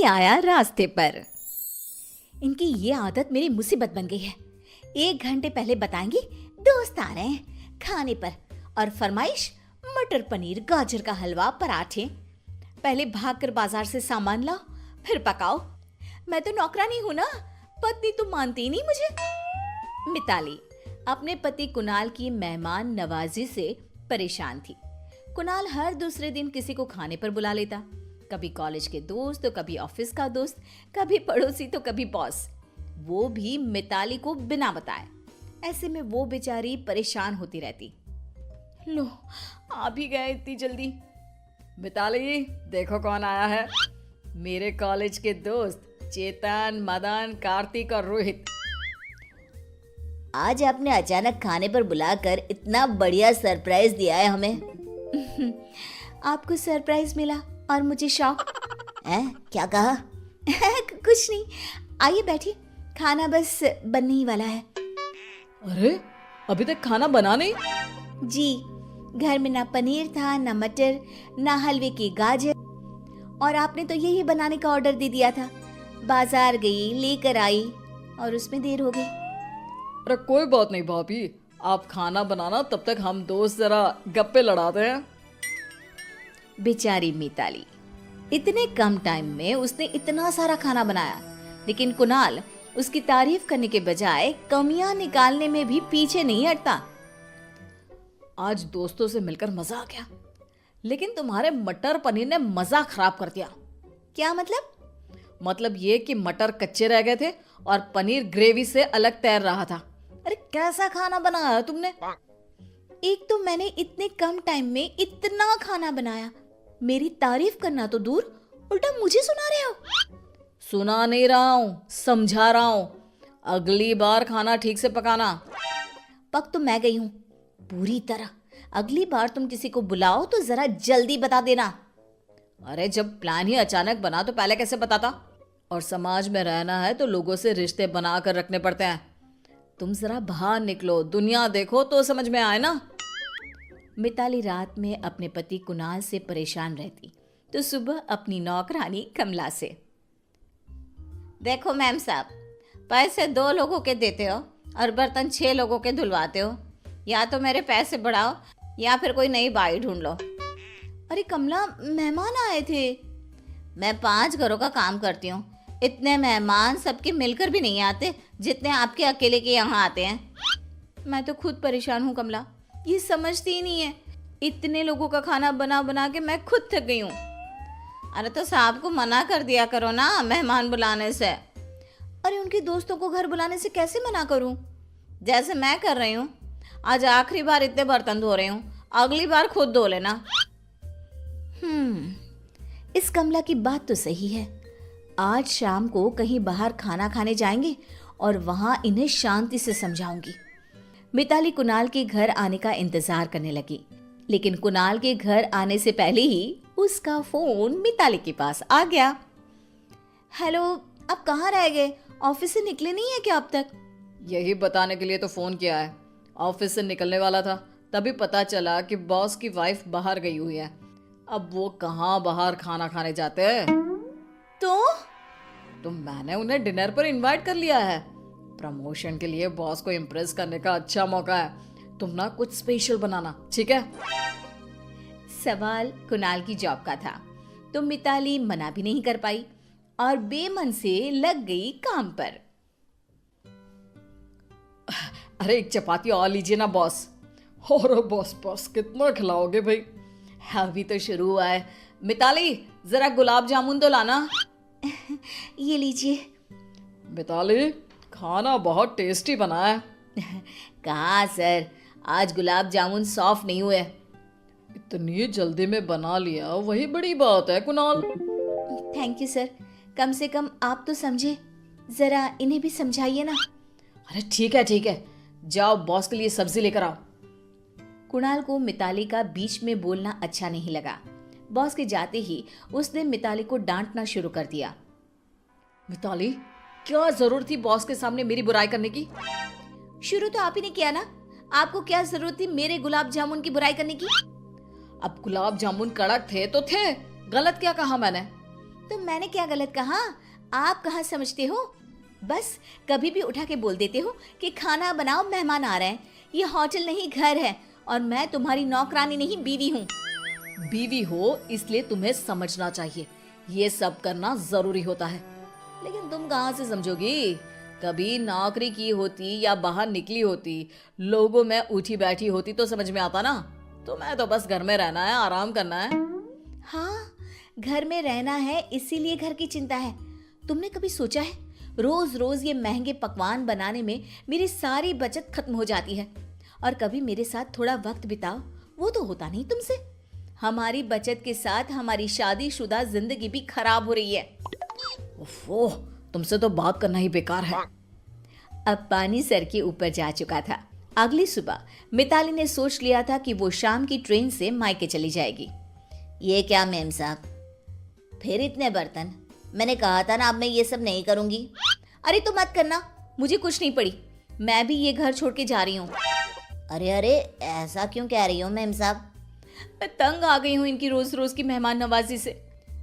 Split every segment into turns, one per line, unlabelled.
मिताली आया रास्ते पर। इनकी ये आदत मेरी मुसीबत बन गई है। 1 घंटे पहले बताएंगी दोस्त आ रहे हैं खाने पर, और फरमाइश मटर पनीर, गाजर का हलवा, पराठे। पहले भागकर बाजार से सामान लाओ फिर पकाओ। मैं तो नौकरानी हूं ना, पत्नी तो मानती नहीं मुझे। मिताली अपने पति कुणाल की मेहमान नवाजी से परेशान थी। कुणाल हर दूसरे दिन किसी को खाने पर बुला लेता, कभी कॉलेज के दोस्त तो कभी ऑफिस का दोस्त, कभी पड़ोसी तो कभी बॉस, वो भी मिताली को बिना बताए। ऐसे में वो बेचारी परेशान होती रहती। लो आ भी गए इतनी जल्दी।
मिताली देखो कौन आया है, मेरे कॉलेज के दोस्त चेतन, मदन, कार्तिक और रोहित।
आज आपने अचानक खाने पर बुलाकर इतना बढ़िया सरप्राइज दिया है हमें। आपको सरप्राइज मिला और मुझे शौक। क्या कहा? कुछ नहीं, आइए बैठिए, खाना बस बनने ही वाला है।
अरे अभी तक खाना बना नहीं?
जी, घर में ना पनीर था, ना मटर, ना हलवे की गाजर, और आपने तो यही बनाने का ऑर्डर दे दिया था। बाजार गई, लेकर आई और उसमें देर हो गई।
अरे कोई बात नहीं भाभी, आप खाना बनाना, तब तक हम दोस्त जरा गप्पे लड़ाते हैं।
बेचारी मिताली, इतने कम टाइम में उसने इतना सारा खाना बनाया, लेकिन कुणाल उसकी तारीफ करने के बजाय कमियां निकालने में भी पीछे नहीं हटता।
आज दोस्तों से मिलकर मजा आ गया, लेकिन तुम्हारे मटर पनीर ने मजा खराब कर दिया।
क्या मतलब?
मतलब ये कि मटर कच्चे रह गए थे और पनीर ग्रेवी से अलग तैर रहा था। अरे कैसा खाना बनाया तुमने?
एक तो मैंने इतने कम टाइम में इतना खाना बनाया, मेरी तारीफ करना तो दूर, उल्टा मुझे सुना रहे हो।
सुना नहीं रहा हूँ, समझा रहा हूँ। अगली बार खाना ठीक से पकाना।
पक तो मैं गई हूँ पूरी तरह। अगली बार तुम किसी को बुलाओ तो जरा जल्दी बता देना।
अरे जब प्लान ही अचानक बना तो पहले कैसे बताता? और समाज में रहना है तो लोगों से रिश्ते बना कर रखने पड़ते हैं। तुम जरा बाहर निकलो, दुनिया देखो तो समझ में आए ना।
मिताली रात में अपने पति कुणाल से परेशान रहती तो सुबह अपनी नौकरानी कमला से। देखो मैम साहब, पैसे 2 लोगों के देते हो और बर्तन 6 लोगों के धुलवाते हो। या तो मेरे पैसे बढ़ाओ या फिर कोई नई बाई ढूंढ लो। अरे कमला, मेहमान आए थे। मैं 5 घरों का काम करती हूँ, इतने मेहमान सबके मिलकर भी नहीं आते जितने आपके अकेले के यहाँ आते हैं। मैं तो खुद परेशान हूँ कमला, ये समझती ही नहीं है। इतने लोगों का खाना बना बना के मैं खुद थक गई हूँ। अरे तो साहब को मना कर दिया करो ना मेहमान बुलाने से। अरे उनके दोस्तों को घर बुलाने से कैसे मना करूँ? जैसे मैं कर रही हूँ। आज आखिरी बार इतने बर्तन धो रही हूँ, अगली बार खुद धो लेना। इस कमला की बात तो सही है। आज शाम को कहीं बाहर खाना खाने जाएंगे और वहां इन्हें शांति से समझाऊंगी। मिताली कुणाल के घर आने का इंतजार करने लगी, लेकिन कुणाल के घर आने से पहले ही उसका फोन मिताली के पास आ गया। हेलो, आप कहाँ रह गए? ऑफिस से निकले नहीं है क्या अब तक?
यही बताने के लिए तो फोन किया है। ऑफिस से निकलने वाला था, तभी पता चला कि बॉस की वाइफ बाहर गई हुई है। अब वो कहाँ बाहर खाना खाने जाते हैं। तो मैंने उन्हें डिनर पर इनवाइट कर लिया है। प्रमोशन के लिए बॉस को इम्प्रेस करने का अच्छा मौका है। तुम ना कुछ स्पेशल बनाना, ठीक है?
सवाल कुणाल की जॉब का था तो मिताली मना भी नहीं कर पाई और बेमन से लग गई काम पर।
अरे एक चपाती और लीजिए ना बॉस। और बॉस बॉस कितना खिलाओगे भाई?
अभी तो शुरू हुआ है।
मिताली जरा गुलाब जामुन तो लाना।
ये लीजिए।
मिताली खाना बहुत टेस्टी बना है।
कहाँ सर, आज गुलाब जामुन सॉफ्ट नहीं हुए।
इतनी जल्दी में बना लिया, वही बड़ी बात है कुणाल।
थैंक यू सर, कम से कम आप तो समझे, जरा इन्हें भी समझाइए ना।
अरे ठीक है, जाओ बॉस के लिए सब्जी लेकर आओ।
कुणाल को मिताली का बीच में बोलना अच्छा नहीं लगा। बॉस के जाते ही उसने मिताली को डांटना शुरू कर दिया।
मिताली, क्या जरूरत थी बॉस के सामने मेरी बुराई करने की?
शुरू तो आप ही ने किया ना। आपको क्या जरूरत थी मेरे गुलाब जामुन की बुराई करने की?
अब गुलाब जामुन कड़क थे तो थे, गलत क्या कहा मैंने?
तो मैंने क्या गलत कहा? आप कहाँ समझते हो? बस कभी भी उठा के बोल देते हो कि खाना बनाओ, मेहमान आ रहे हैं। ये होटल नहीं, घर है, और मैं तुम्हारी नौकरानी नहीं, बीवी हूँ।
बीवी हो इसलिए तुम्हें समझना चाहिए, ये सब करना जरूरी होता है। लेकिन तुम कहाँ से समझोगी? कभी नौकरी की होती या बाहर निकली होती, लोगों में उठी बैठी होती तो समझ में आता ना। तुम्हें तो बस घर में रहना है, आराम करना है।
हाँ, घर में रहना है, इसीलिए घर की चिंता है। तुमने कभी सोचा है, रोज रोज ये महंगे पकवान बनाने में मेरी सारी बचत खत्म हो जाती है। और कभी मेरे साथ थोड़ा वक्त बिताओ, वो तो होता नहीं तुमसे। हमारी बचत के साथ हमारी शादीशुदा जिंदगी भी खराब हो रही है।
ओफो, तुमसे तो बात करना ही बेकार है।
अब पानी सर के ऊपर जा चुका था। अगली सुबह मिताली ने सोच लिया था कि वो शाम की ट्रेन से मायके चली जाएगी। ये क्या मेम साहब, फिर इतने बर्तन? मैंने कहा था ना अब मैं ये सब नहीं करूंगी। अरे तो मत करना, मुझे कुछ नहीं पड़ी, मैं भी ये घर छोड़ के जा रही हूँ। अरे अरे, ऐसा क्यों कह रही हो मेम साहब? मैं तंग आ गई हूँ इनकी रोज रोज की मेहमान नवाजी से।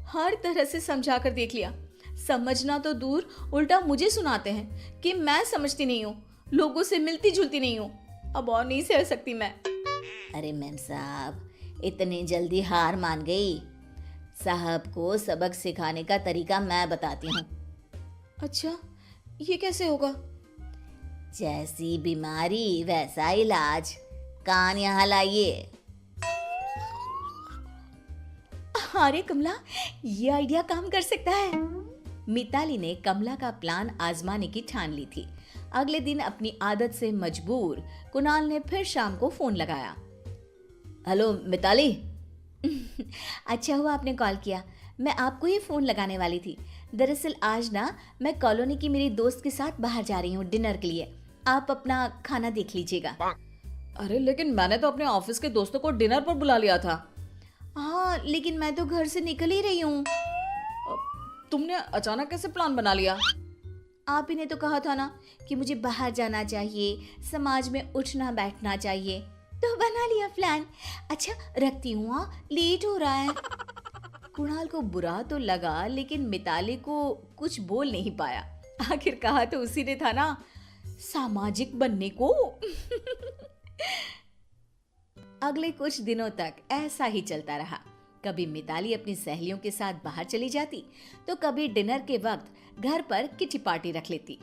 हर तरह से समझा कर देख लिया, समझना तो दूर, उल्टा मुझे सुनाते हैं कि मैं समझती नहीं हूँ, लोगों से मिलती जुलती नहीं हूँ। अब और नहीं सह सकती मैं। अरे मैम साहब, इतनी जल्दी हार मान गई? साहब को सबक सिखाने का तरीका मैं बताती हूँ। अच्छा, ये कैसे होगा? जैसी बीमारी वैसा इलाज। कान यहाँ लाइए। अरे कमला, ये आइडिया काम कर सकता है। मिताली ने कमला का प्लान आजमाने की ठान ली थी। अगले दिन अपनी आदत से मजबूर कुणाल ने फिर शाम को फोन लगाया।
हेलो मिताली।
अच्छा हुआ आपने कॉल किया, मैं आपको ही फोन लगाने वाली थी। दरअसल आज ना मैं कॉलोनी की मेरी दोस्त के साथ बाहर जा रही हूँ डिनर के लिए। आप अपना खाना देख लीजिएगा।
अरे लेकिन मैंने तो अपने ऑफिस के दोस्तों को डिनर पर बुला लिया था।
हाँ, लेकिन मैं तो घर से निकल ही रही हूँ।
तुमने अचानक कैसे प्लान बना लिया?
आप ही ने तो कहा था ना कि मुझे बाहर जाना चाहिए, समाज में उठना बैठना चाहिए, तो बना लिया प्लान। अच्छा रखती हूँ, हाँ, लेट हो रहा है। कुणाल को बुरा तो लगा, लेकिन मिताली को कुछ बोल नहीं पाया। आखिर कहा तो उसी ने था ना, सामाजिक बनने को। अगले कुछ दिनों तक ऐसा ही चलता रहा। कभी मिताली अपनी सहेलियों के साथ बाहर चली जाती, तो कभी डिनर के वक्त घर पर किटी पार्टी रख लेती।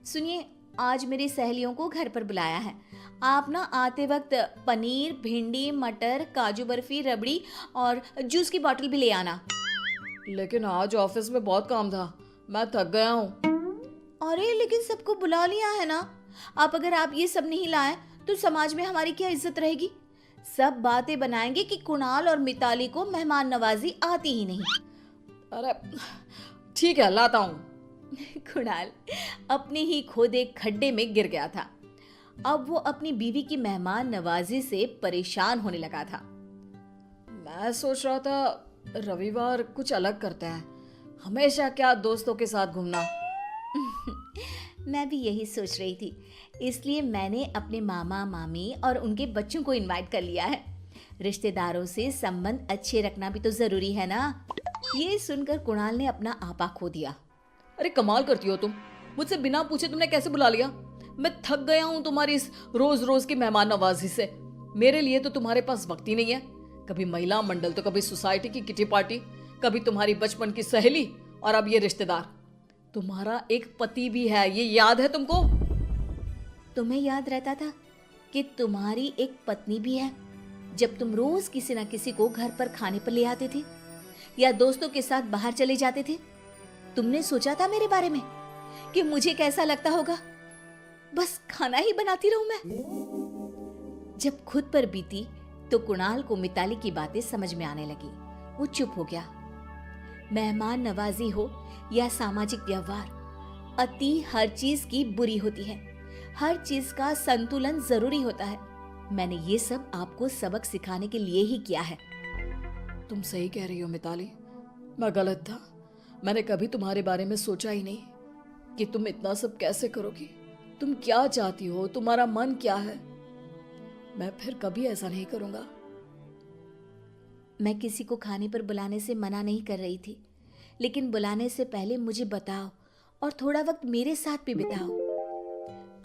सुनिए, आज मेरी सहेलियों को घर पर बुलाया है। आप ना आते वक्त पनीर, भिंडी, मटर, काजू बर्फी, रबड़ी और जूस की बोतल भी ले आना।
लेकिन आज ऑफिस में बहुत काम था, मैं थक गया हूँ।
अरे लेकिन सबको बुला लिया है ना। अगर आप ये सब नहीं लाए तो समाज में हमारी क्या इज्जत रहेगी? सब बातें बनाएंगे कि कुणाल और मिताली को मेहमान नवाजी आती ही नहीं।
अरे ठीक है, लाता हूँ।
कुणाल अपने ही खुद एक खड्डे में गिर गया था। अब वो अपनी बीवी की मेहमान नवाजी से परेशान होने लगा था।
मैं सोच रहा था रविवार कुछ अलग करते हैं, हमेशा क्या दोस्तों के साथ घूमना।
मैं भी यही सोच रही थी, इसलिए मैंने अपने मामा मामी और उनके बच्चों को इनवाइट कर लिया है। रिश्तेदारों से संबंध अच्छे रखना भी तो जरूरी है ना। ये सुनकर कुणाल ने अपना आपा खो दिया।
अरे कमाल करती हो तुम, मुझसे बिना पूछे तुमने कैसे बुला लिया? मैं थक गया हूँ तुम्हारी इस रोज रोज की मेहमान नवाजी से। मेरे लिए तो तुम्हारे पास वक्त ही नहीं है। कभी महिला मंडल तो कभी सोसाइटी की किटी पार्टी, कभी तुम्हारी बचपन की सहेली, और अब ये रिश्तेदार। तुम्हारा एक पति भी है, ये याद है तुमको?
तुम्हें याद रहता था कि तुम्हारी एक पत्नी भी है, जब तुम रोज किसी न किसी को घर पर खाने पर ले आते थे या दोस्तों के साथ बाहर चले जाते थे? तुमने सोचा था मेरे बारे में कि मुझे कैसा लगता होगा? बस खाना ही बनाती रहूं मैं। जब खुद पर बीती तो कुणाल को मिताली की बातें समझ में आने लगी। वो चुप हो गया। मेहमान नवाजी हो या सामाजिक व्यवहार, अति हर चीज की बुरी होती है। हर चीज का संतुलन जरूरी होता है। मैंने ये सब आपको सबक सिखाने के लिए ही किया है।
तुम सही कह रही हो मिताली, मैं गलत था। मैंने कभी तुम्हारे बारे में सोचा ही नहीं कि तुम इतना सब कैसे करोगी। तुम क्या चाहती हो, तुम्हारा मन क्या है। मैं फिर कभी ऐसा नहीं करूंगा।
मैं किसी को खाने पर बुलाने से मना नहीं कर रही थी, लेकिन बुलाने से पहले मुझे बताओ और थोड़ा वक्त मेरे साथ भी बिताओ।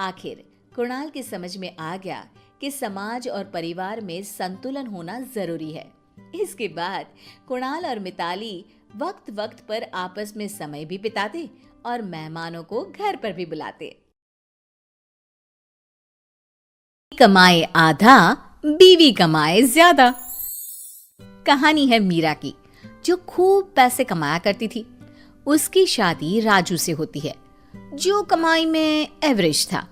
आखिर कुणाल की समझ में आ गया कि समाज और परिवार में संतुलन होना जरूरी है। इसके बाद कुणाल और मिताली वक्त वक्त पर आपस में समय भी बिताते और मेहमानों को घर पर भी बुलाते। कमाए आधा, बीवी कमाए ज्यादा। कहानी है मीरा की, जो खूब पैसे कमाया करती थी। उसकी शादी राजू से होती है, जो कमाई में एवरेज था।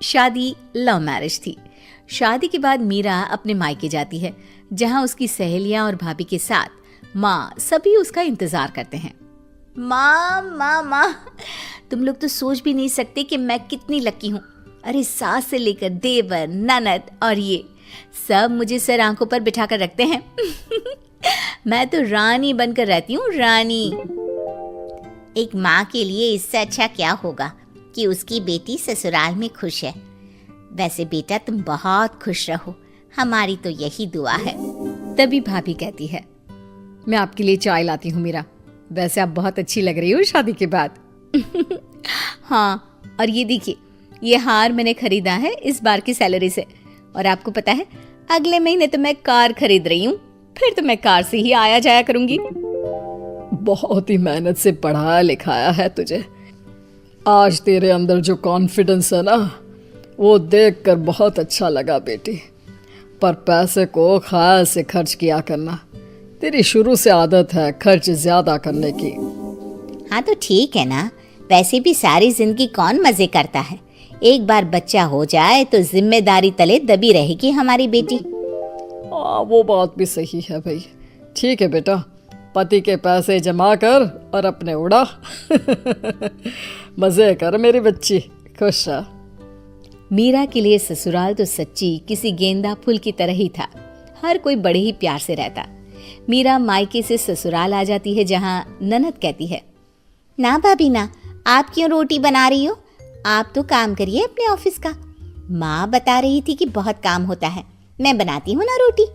शादी लव मैरिज थी। शादी के बाद मीरा अपने मायके जाती है, जहां उसकी सहेलियां और भाभी के साथ माँ सभी उसका इंतजार करते हैं। माँ माँ माँ, तुम लोग तो सोच भी नहीं सकते कि मैं कितनी लकी हूँ। अरे सास से लेकर देवर, ननद और ये सब मुझे सर आंखों पर बिठा कर रखते हैं। मैं तो रानी बनकर रहती हूँ, रानी। एक माँ के लिए इससे अच्छा क्या होगा कि उसकी बेटी ससुराल में खुश है। वैसे बेटा तुम बहुत खुश रहो, हमारी तो यही दुआ है।
तभी भाभी कहती है, मैं आपके लिए चाय लाती हूँ मीरा। वैसे आप बहुत अच्छी लग रही हो शादी के बाद।
हाँ, और ये देखिए, ये हार मैंने खरीदा है इस बार की सैलरी से। और आपको पता है, अगले महीने तो मैं कार खरीद रही हूँ। फिर तो मैं कार से ही आया जाया करूंगी।
बहुत ही मेहनत से पढ़ाया लिखाया है तुझे। आज तेरे अंदर जो कॉन्फिडेंस है ना, वो देखकर बहुत अच्छा लगा बेटी। पर पैसे को ख्याल से खर्च किया करना। तेरी शुरू से आदत है खर्च ज्यादा करने की।
हाँ तो ठीक है ना, वैसे भी सारी जिंदगी कौन मजे करता है। एक बार बच्चा हो जाए तो जिम्मेदारी तले दबी रहेगी हमारी बेटी।
वो बात भी सही है भाई। ठीक है बेटा, पति के पैसे जमा कर और अपने उड़ा। मजे कर मेरी बच्ची, खुश रह।
मीरा के लिए ससुराल तो सच्ची किसी गेंदा फूल की तरह ही था। हर कोई बड़े ही प्यार से रहता। मीरा मायके से ससुराल आ जाती है, जहाँ ननद कहती है,
ना भाभी ना, आप क्यों रोटी बना रही हो? आप तो काम करिए अपने ऑफिस का। माँ बता रही थी कि बहुत काम होता है, मैं बनाती हूँ ना रोटी।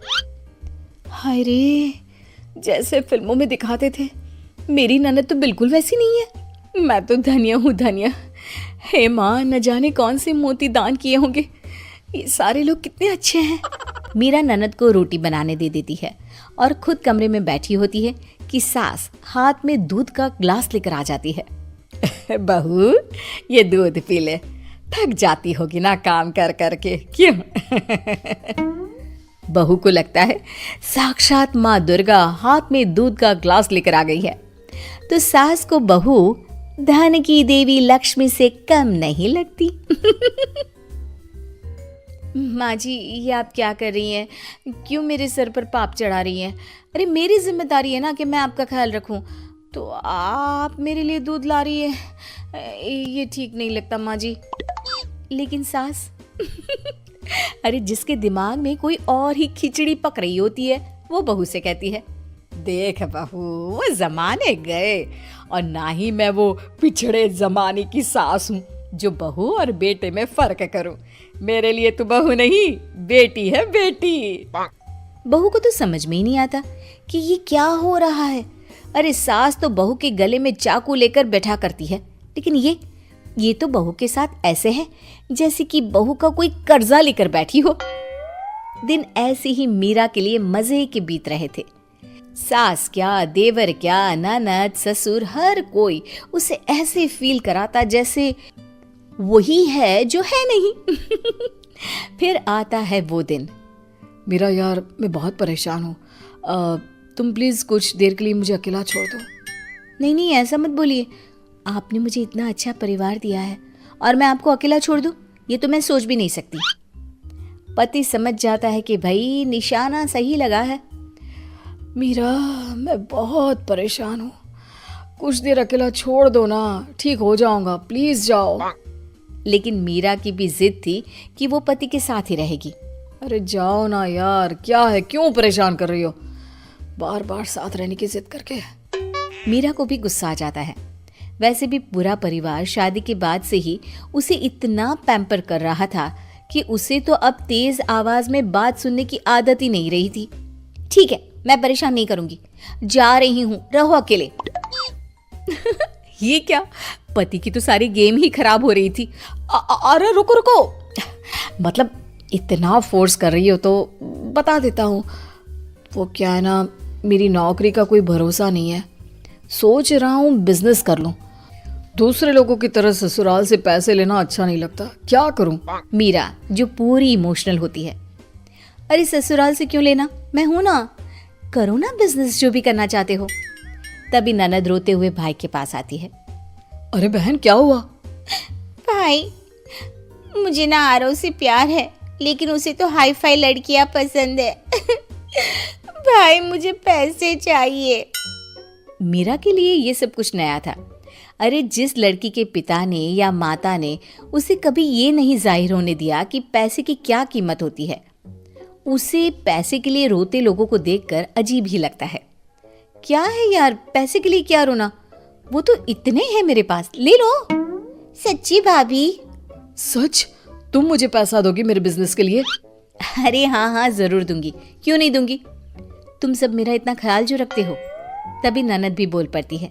हाय रे, जैसे फिल्मों में दिखाते थे, मेरी ननद तो बिल्कुल वैसी नहीं है। मैं तो धन्य हूँ, धन्य। हे माँ, न जाने कौन से मोती दान किए होंगे। ये सारे लोग कितने अच्छे हैं। मीरा ननद को रोटी बनाने दे देती है और खुद कमरे में बैठी होती है कि सास हाथ में दूध का ग्लास लेकर आ जाती है। बहू, ये दूध पी ले, थक जाती होगी ना काम कर करके, क्यों? बहू को लगता है साक्षात माँ दुर्गा हाथ में दूध का ग्लास लेकर आ गई है। तो सास को बहू धन की देवी लक्ष्मी से कम नहीं लगती। माँ जी, ये आप क्या कर रही हैं? क्यों मेरे सर पर पाप चढ़ा रही हैं? अरे मेरी जिम्मेदारी है ना कि मैं आपका ख्याल रखूं, तो आप मेरे लिए दूध ला रही है। ये ठीक नहीं लगता माँ जी। लेकिन सास, अरे जिसके दिमाग में कोई और ही खिचड़ी पक रही होती है, वो बहू से कहती है, देख बहू, वो जमाने गए और ना ही मैं वो पिछड़े जमाने की सास हूँ जो बहू और बेटे में फर्क करूं। मेरे लिए तो बहू नहीं, बेटी है, बेटी। बहू को तो समझ में ही नहीं आता कि ये क्या हो रहा है। अरे सास तो बहू के गले में चाकू लेकर बैठा करती है, लेकिन ये तो बहू के साथ ऐसे है जैसे कि बहू का कोई कर्जा लेकर बैठी हो। दिन ऐसे ही मीरा के लिए मजे के बीत रहे थे। सास क्या, देवर क्या, ननद, ससुर, हर कोई उसे ऐसे फील कराता जैसे वही है जो है नहीं। फिर आता है वो दिन।
मेरा यार, मैं बहुत परेशान हूँ। तुम प्लीज़ कुछ देर के लिए मुझे अकेला छोड़ दो।
नहीं नहीं, ऐसा मत बोलिए। आपने मुझे इतना अच्छा परिवार दिया है और मैं आपको अकेला छोड़ दूँ, ये तो मैं सोच भी नहीं सकती। पति समझ जाता है कि भाई निशाना सही लगा है।
मीरा, मैं बहुत परेशान हूँ, कुछ देर अकेला छोड़ दो ना, ठीक हो जाऊंगा, प्लीज जाओ।
लेकिन मीरा की भी जिद थी कि वो पति के साथ ही रहेगी।
अरे जाओ ना यार, क्या है, क्यों परेशान कर रही हो बार बार साथ रहने की जिद करके।
मीरा को भी गुस्सा आ जाता है। वैसे भी पूरा परिवार शादी के बाद से ही उसे इतना पैम्पर कर रहा था कि उसे तो अब तेज आवाज में बात सुनने की आदत ही नहीं रही थी। ठीक है, मैं परेशान नहीं करूंगी, जा रही हूँ, रहो अकेले। ये क्या, पति की तो सारी गेम ही खराब हो रही थी।
अरे रुको रुको, मतलब इतना फोर्स कर रही हो तो बता देता हूँ। वो क्या है ना, मेरी नौकरी का कोई भरोसा नहीं है। सोच रहा हूँ बिजनेस कर लूँ। दूसरे लोगों की तरह ससुराल से पैसे लेना अच्छा नहीं लगता, क्या करूँ।
मीरा जो पूरी इमोशनल होती है, अरे ससुराल से क्यों लेना, मैं हूं ना, करो ना बिजनेस जो भी करना चाहते हो। तभी ननद रोते हुए भाई के पास आती है।
अरे बहन क्या हुआ?
भाई, मुझे ना आरव से प्यार है, लेकिन उसे तो हाई फाई लड़कियां पसंद है। भाई मुझे पैसे चाहिए।
मीरा के लिए ये सब कुछ नया था। अरे जिस लड़की के पिता ने या माता ने उसे कभी ये नहीं जाहिर होने दिया कि पैसे की क्या कीमत होती है, उसे पैसे के लिए रोते लोगों को देखकर अजीब ही लगता है। क्या है यार, पैसे के लिए क्या रोना, वो तो इतने हैं मेरे पास, ले लो।
सच्ची भाभी?
सच? तुम मुझे पैसा दोगी मेरे बिजनेस के लिए?
अरे हाँ हाँ जरूर दूंगी, क्यों नहीं दूंगी, तुम सब मेरा इतना ख्याल जो रखते हो। तभी ननद भी बोल पड़ती है।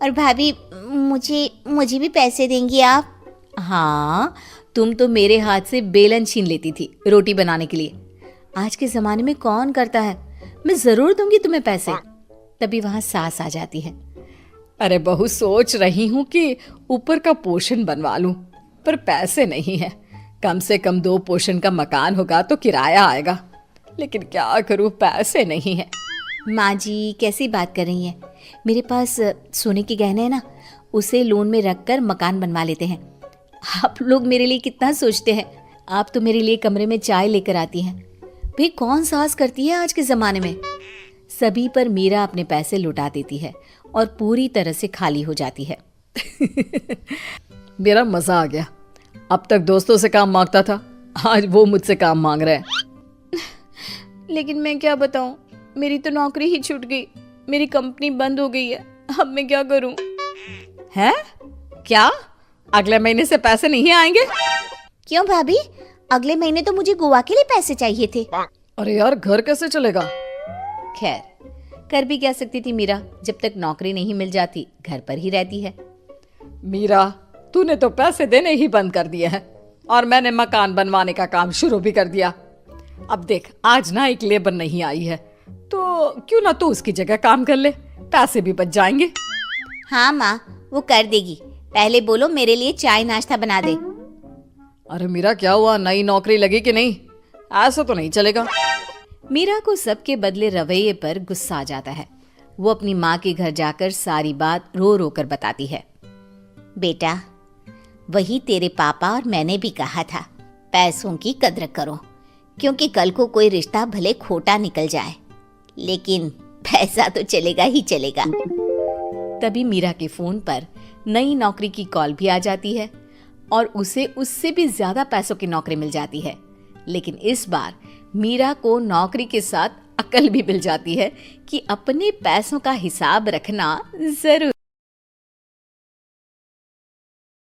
और भाभी, मुझे भी पैसे देंगी आप?
हाँ, तुम तो मेरे हाथ से बेलन छीन लेती थी रोटी बनाने के लिए, आज के जमाने में कौन करता है, मैं जरूर दूंगी तुम्हें पैसे। तभी वहां सास आ जाती है।
अरे बहू, सोच रही हूँ कि ऊपर का पोर्शन बनवा लूं, पर पैसे नहीं है। कम से कम 2 पोर्शन का मकान होगा तो किराया आएगा, लेकिन क्या करूँ, पैसे नहीं है।
माँ जी कैसी बात कर रही हैं, मेरे पास सोने के गहने हैं ना, उसे लोन में रखकर मकान बनवा लेते हैं। आप लोग मेरे लिए कितना सोचते हैं, आप तो मेरे लिए कमरे में चाय लेकर आती हैं। भाई कौन सास करती है आज के ज़माने में। सभी पर मीरा अपने पैसे लुटा देती है और पूरी तरह से खाली हो जाती है।
मेरा मजा आ गया। अब तक दोस्तों से काम मांगता था, आज वो मुझसे काम मांग रहे हैं।
लेकिन मैं क्या बताऊं, मेरी तो नौकरी ही छूट गई, मेरी कंपनी बंद हो गई है, अब मैं क्या करूं।
हैं? क्या अगले महीने से पैसे नहीं आएंगे?
क्यों भाभी, अगले महीने तो मुझे गोवा के लिए पैसे चाहिए थे।
अरे यार, घर कैसे चलेगा?
खैर, कर भी क्या सकती थी मीरा, जब तक नौकरी नहीं मिल जाती घर पर ही रहती है।
मीरा, तूने तो पैसे देने ही बंद कर दिए हैं और मैंने मकान बनवाने का काम शुरू भी कर दिया। अब देख, आज ना एक लेबर नहीं आई है, तो क्यों ना तू उसकी जगह काम कर ले, पैसे भी बच जाएंगे।
हाँ माँ, वो कर देगी, पहले बोलो मेरे लिए चाय नाश्ता बना दे।
अरे मीरा क्या हुआ, नई नौकरी लगी कि नहीं? ऐसा तो नहीं चलेगा।
मीरा को सबके बदले रवैये पर गुस्सा आ जाता है। वो अपनी माँ के घर जाकर सारी बात रो रो कर बताती है।
बेटा, वही तेरे पापा और मैंने भी कहा था, पैसों की कद्र करो, क्योंकि कल को कोई रिश्ता भले खोटा निकल जाए, लेकिन पैसा तो चलेगा ही चलेगा।
तभी मीरा के फोन पर नई नौकरी की कॉल भी आ जाती है और उसे उससे भी ज्यादा पैसों की नौकरी मिल जाती है। लेकिन इस बार मीरा को नौकरी के साथ अकल भी मिल जाती है कि अपने पैसों का हिसाब रखना जरूरी